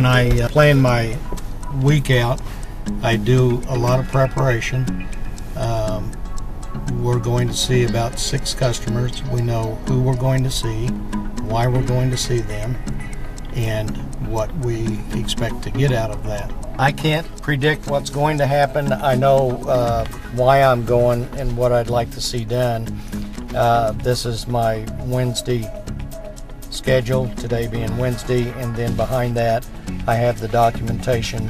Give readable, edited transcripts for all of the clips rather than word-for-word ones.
I plan my week out, I do a lot of preparation. We're going to see about 6 customers. We know who we're going to see, why we're going to see them, and what we expect to get out of that. I can't predict what's going to happen. I know why I'm going and what I'd like to see done. This is my Wednesday schedule, today being Wednesday, and then behind that I have the documentation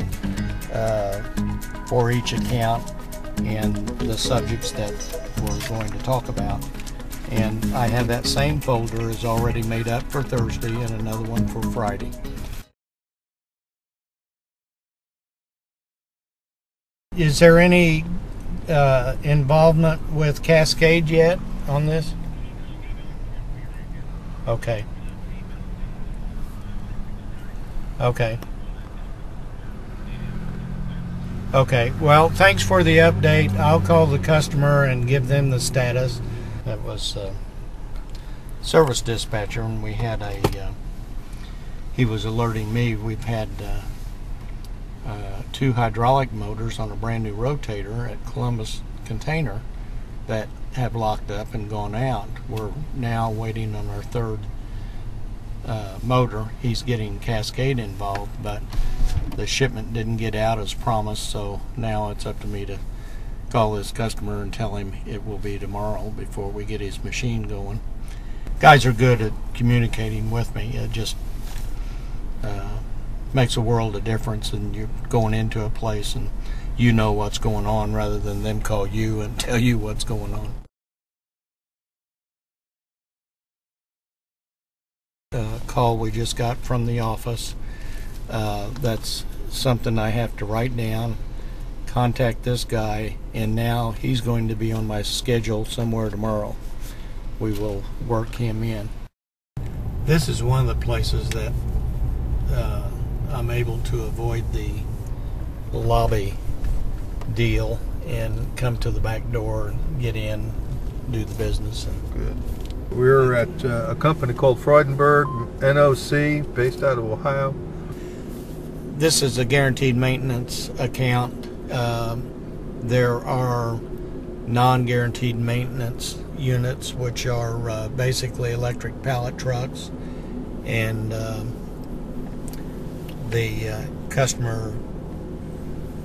for each account and the subjects that we're going to talk about. And I have that same folder is already made up for Thursday and another one for Friday. Is there any involvement with Cascade yet on this? Okay. Okay. Okay, well, thanks for the update. I'll call the customer and give them the status. That was service dispatcher, and we had he was alerting me we've had 2 hydraulic motors on a brand new rotator at Columbus Container that have locked up and gone out. We're now waiting on our 3rd motor. He's getting Cascade involved, but the shipment didn't get out as promised, so now it's up to me to call this customer and tell him it will be tomorrow before we get his machine going. Guys are good at communicating with me. It just makes a world of difference, and you're going into a place and you know what's going on rather than them call you and tell you what's going on. Call we just got from the office. That's something I have to write down, contact this guy, and now he's going to be on my schedule somewhere tomorrow. We will work him in. This is one of the places that I'm able to avoid the lobby deal and come to the back door and get in, do the business. Good. We're at a company called Freudenberg NOC, based out of Ohio. This is a guaranteed maintenance account. There are non-guaranteed maintenance units, which are basically electric pallet trucks, and the customer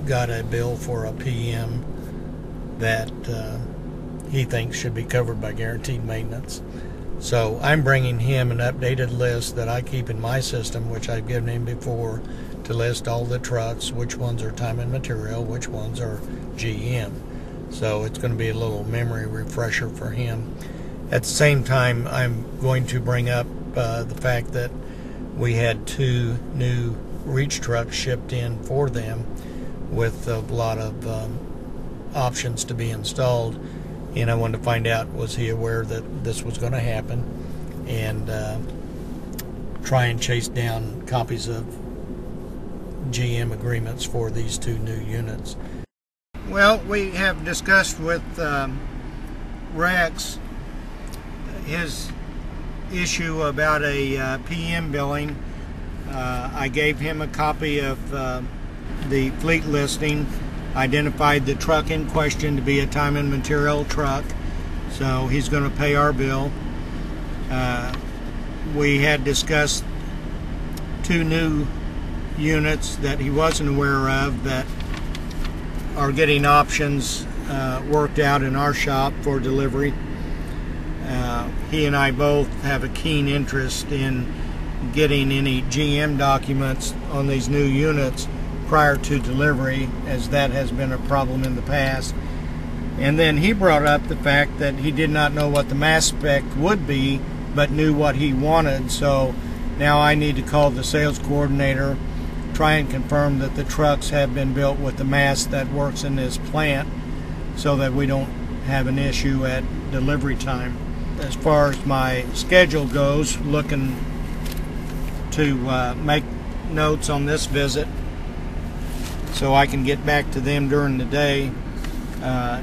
got a bill for a PM that he thinks should be covered by guaranteed maintenance. So I'm bringing him an updated list that I keep in my system, which I've given him before, to list all the trucks, which ones are time and material, which ones are GM. So it's going to be a little memory refresher for him. At the same time, I'm going to bring up the fact that we had 2 new reach trucks shipped in for them with a lot of options to be installed, and I wanted to find out, was he aware that this was going to happen, and try and chase down copies of GM agreements for these 2 new units. Well, we have discussed with Rex his issue about a PM billing. I gave him a copy of the fleet listing, identified the truck in question to be a time and material truck, so he's going to pay our bill. We had discussed 2 new units that he wasn't aware of that are getting options worked out in our shop for delivery. He and I both have a keen interest in getting any GM documents on these new units prior to delivery, as that has been a problem in the past. And then he brought up the fact that he did not know what the mass spec would be, but knew what he wanted. So now I need to call the sales coordinator, try and confirm that the trucks have been built with the mass that works in this plant, so that we don't have an issue at delivery time. As far as my schedule goes, looking to make notes on this visit so I can get back to them during the day,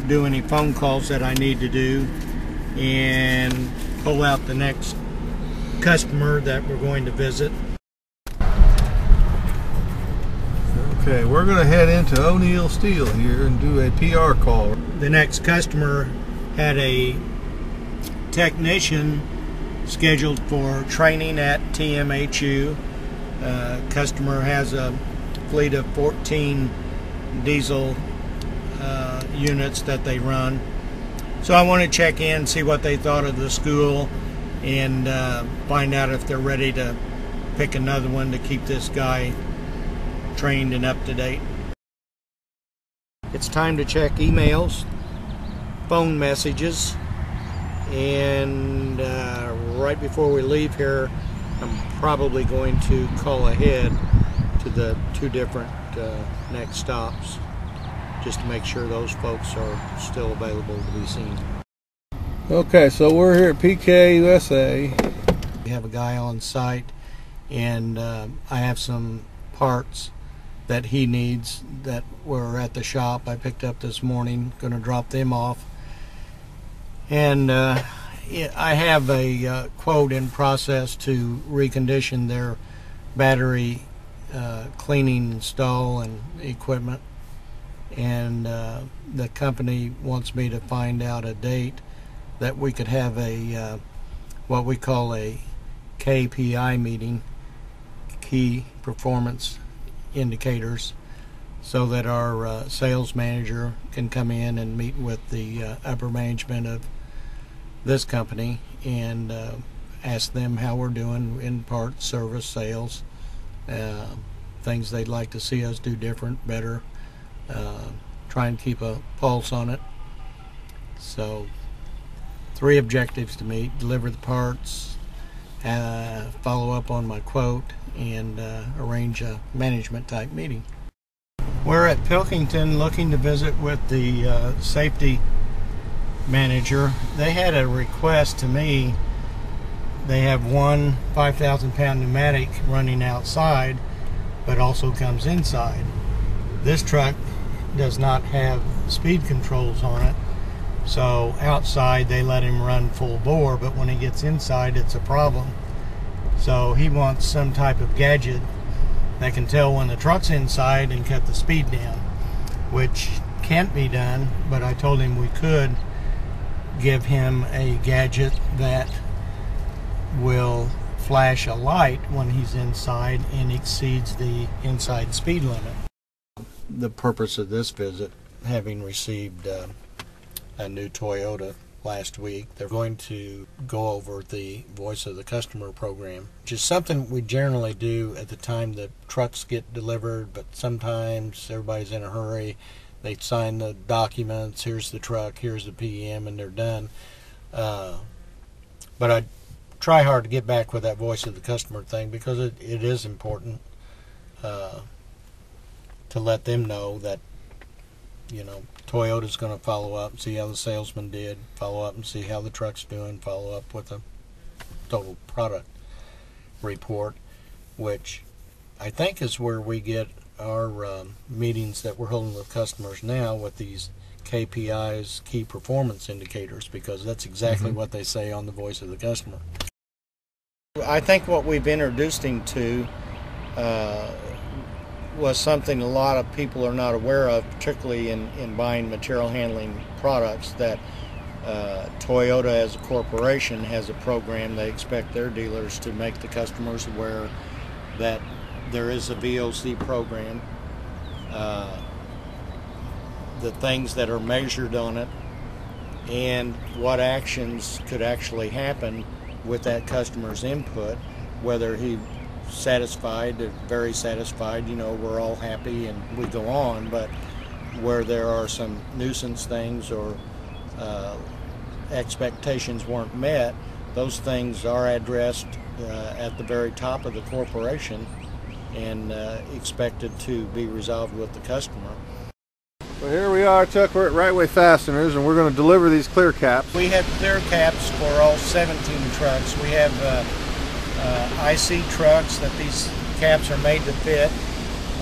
do any phone calls that I need to do, and pull out the next customer that we're going to visit. Okay, we're going to head into O'Neill Steel here and do a PR call. The next customer had a technician scheduled for training at TMHU. Customer has a fleet of 14 diesel units that they run. So I want to check in, see what they thought of the school, and find out if they're ready to pick another one to keep this guy trained and up to date. It's time to check emails, phone messages, and right before we leave here, I'm probably going to call ahead to the two different next stops just to make sure those folks are still available to be seen. Okay, so we're here at PK USA. We have a guy on site, and I have some parts that he needs that were at the shop I picked up this morning. Going to drop them off, and I have a quote in process to recondition their battery cleaning install and equipment, and the company wants me to find out a date that we could have a what we call a KPI meeting, key performance indicators, so that our sales manager can come in and meet with the upper management of this company and ask them how we're doing in parts, service, sales, things they'd like to see us do different, better, try and keep a pulse on it. So 3 objectives to meet: deliver the parts, follow up on my quote, and arrange a management type meeting. We're at Pilkington looking to visit with the safety manager. They had a request to me. They have one 5,000 pound pneumatic running outside but also comes inside. This truck does not have speed controls on it, so outside they let him run full bore, but when he gets inside it's a problem. So he wants some type of gadget that can tell when the truck's inside and cut the speed down, which can't be done, but I told him we could give him a gadget that will flash a light when he's inside and exceeds the inside speed limit. The purpose of this visit, having received a new Toyota last week, they're going to go over the Voice of the Customer program, which is something we generally do at the time the trucks get delivered, but sometimes everybody's in a hurry. They sign the documents, here's the truck, here's the PM, and they're done. But I try hard to get back with that Voice of the Customer thing, because it is important to let them know that, you know, Toyota's going to follow up and see how the salesman did, follow up and see how the truck's doing, follow up with a total product report, which I think is where we get our meetings that we're holding with customers now, with these KPIs, key performance indicators, because that's exactly what they say on the Voice of the Customer. I think what we've introduced him to was something a lot of people are not aware of, particularly in buying material handling products, that Toyota as a corporation has a program. They expect their dealers to make the customers aware that there is a VOC program, the things that are measured on it, and what actions could actually happen with that customer's input, whether he satisfied or very satisfied, you know, we're all happy and we go on, but where there are some nuisance things or expectations weren't met, those things are addressed at the very top of the corporation and expected to be resolved with the customer. Well, here we are, Chuck. We're at Right Way Fasteners, and we're going to deliver these clear caps. We have clear caps for all 17 trucks. We have IC trucks that these caps are made to fit.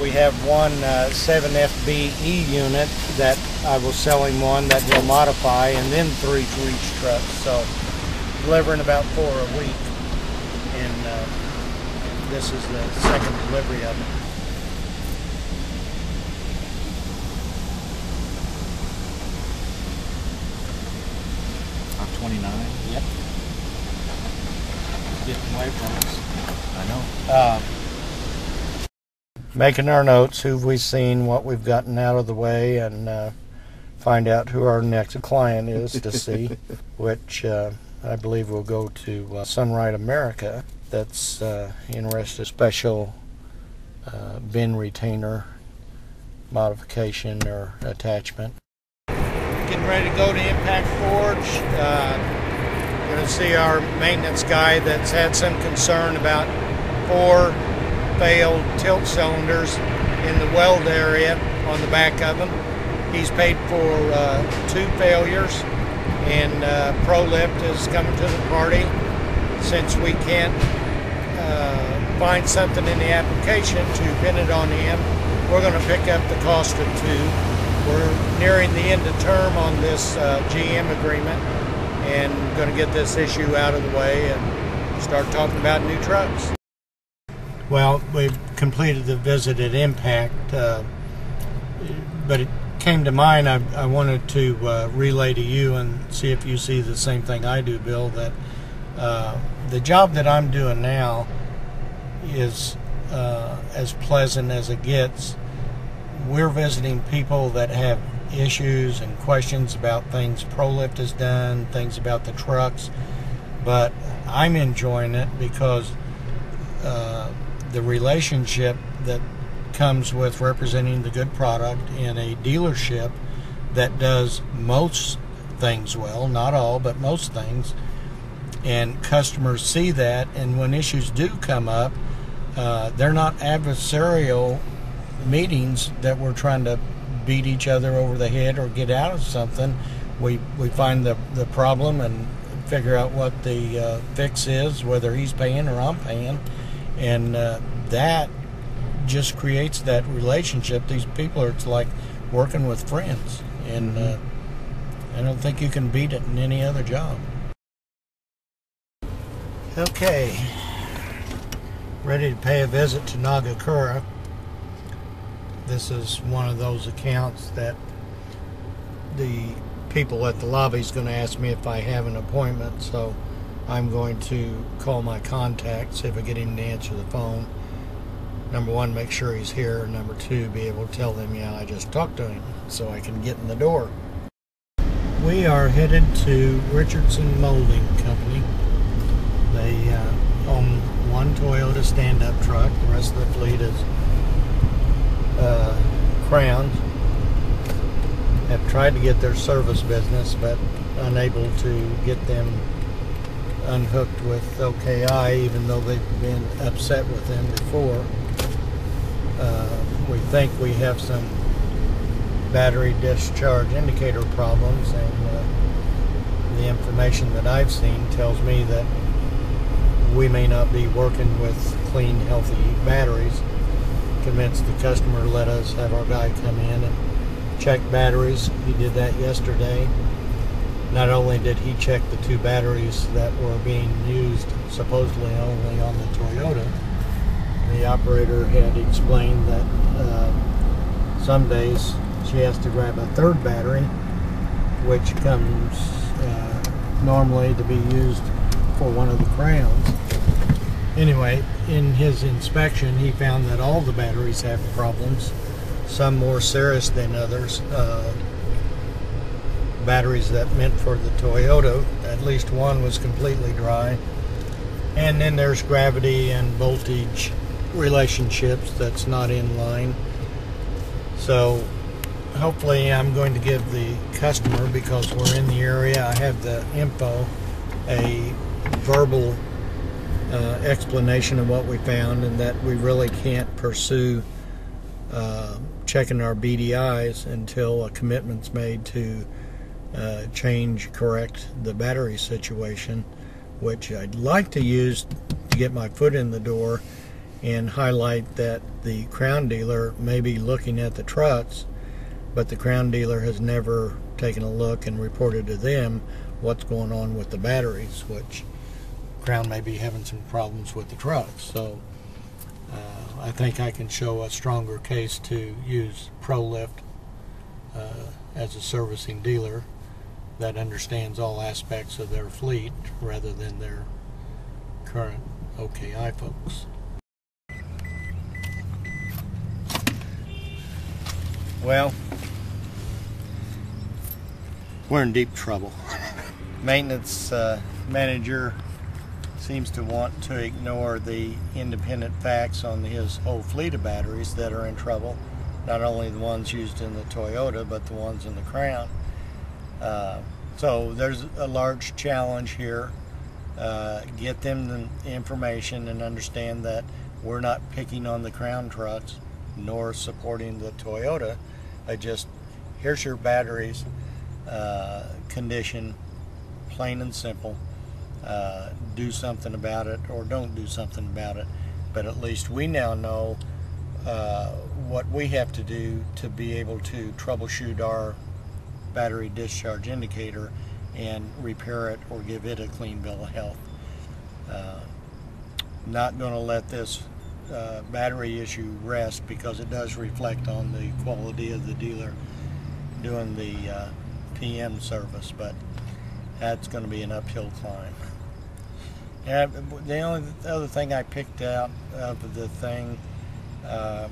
We have one 7FBE unit that I will sell him one that he'll modify, and then 3 for each truck. So delivering about 4 a week, and this is the second delivery of them. 29. Yep. Getting away from us. I know. Making our notes, who've we seen, what we've gotten out of the way, and find out who our next client is to see, which I believe will go to Sunlight America. That's interested special bin retainer modification or attachment. Getting ready to go to Impact Forge. Going to see our maintenance guy that's had some concern about 4 failed tilt cylinders in the weld area on the back of them. He's paid for 2 failures, and ProLift is coming to the party. Since we can't find something in the application to pin it on him, we're going to pick up the cost of 2. We're nearing the end of term on this GM agreement, and going to get this issue out of the way and start talking about new trucks. Well, we've completed the visit at Impact, but it came to mind, I wanted to relay to you and see if you see the same thing I do, Bill, that the job that I'm doing now is as pleasant as it gets. We're visiting people that have issues and questions about things ProLift has done, things about the trucks, but I'm enjoying it because the relationship that comes with representing the good product in a dealership that does most things well, not all, but most things, and customers see that, and when issues do come up, they're not adversarial meetings that we're trying to beat each other over the head or get out of something. We find the problem and figure out what the fix is, whether he's paying or I'm paying, and that just creates that relationship. These people it's like working with friends, and I don't think you can beat it in any other job. Okay, ready to pay a visit to Nagakura. This is one of those accounts that the people at the lobby is going to ask me if I have an appointment, so I'm going to call my contact, see if I get him to answer the phone. Number 1, make sure he's here. Number 2, be able to tell them, yeah, I just talked to him, so I can get in the door. We are headed to Richardson Molding Company. They own 1 Toyota stand-up truck. The rest of the fleet is Crowns. Have tried to get their service business, but unable to get them unhooked with OKI, even though they've been upset with them before. We think we have some battery discharge indicator problems, and the information that I've seen tells me that we may not be working with clean, healthy batteries. Convinced the customer to let us have our guy come in and check batteries. He did that yesterday. Not only did he check the 2 batteries that were being used supposedly only on the Toyota, the operator had explained that some days she has to grab a 3rd battery, which comes normally to be used for one of the Crowns. Anyway, in his inspection, he found that all the batteries have problems, some more serious than others. Batteries that meant for the Toyota, at least one was completely dry. And then there's gravity and voltage relationships that's not in line. So hopefully I'm going to give the customer, because we're in the area, I have the info, a verbal explanation of what we found, and that we really can't pursue checking our BDIs until a commitment's made to correct the battery situation, which I'd like to use to get my foot in the door and highlight that the Crown dealer may be looking at the trucks, but the Crown dealer has never taken a look and reported to them what's going on with the batteries, which Crown may be having some problems with the trucks. So I think I can show a stronger case to use ProLift as a servicing dealer that understands all aspects of their fleet rather than their current OKI folks. Well, we're in deep trouble. Maintenance manager seems to want to ignore the independent facts on his whole fleet of batteries that are in trouble. Not only the ones used in the Toyota, but the ones in the Crown. So there's a large challenge here. Get them the information and understand that we're not picking on the Crown trucks nor supporting the Toyota. Just here's your batteries condition, plain and simple. Do something about it or don't do something about it, but at least we now know what we have to do to be able to troubleshoot our battery discharge indicator and repair it or give it a clean bill of health. Not going to let this battery issue rest, because it does reflect on the quality of the dealer doing the PM service, but that's going to be an uphill climb. The only other thing I picked out of the thing,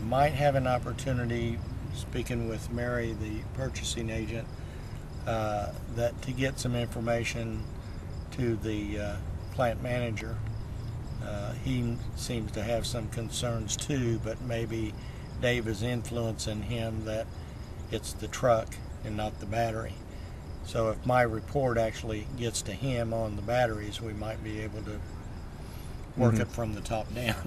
might have an opportunity, speaking with Mary, the purchasing agent, that to get some information to the plant manager. He seems to have some concerns too, but maybe Dave is influencing him that it's the truck and not the battery. So if my report actually gets to him on the batteries, we might be able to work it from the top down.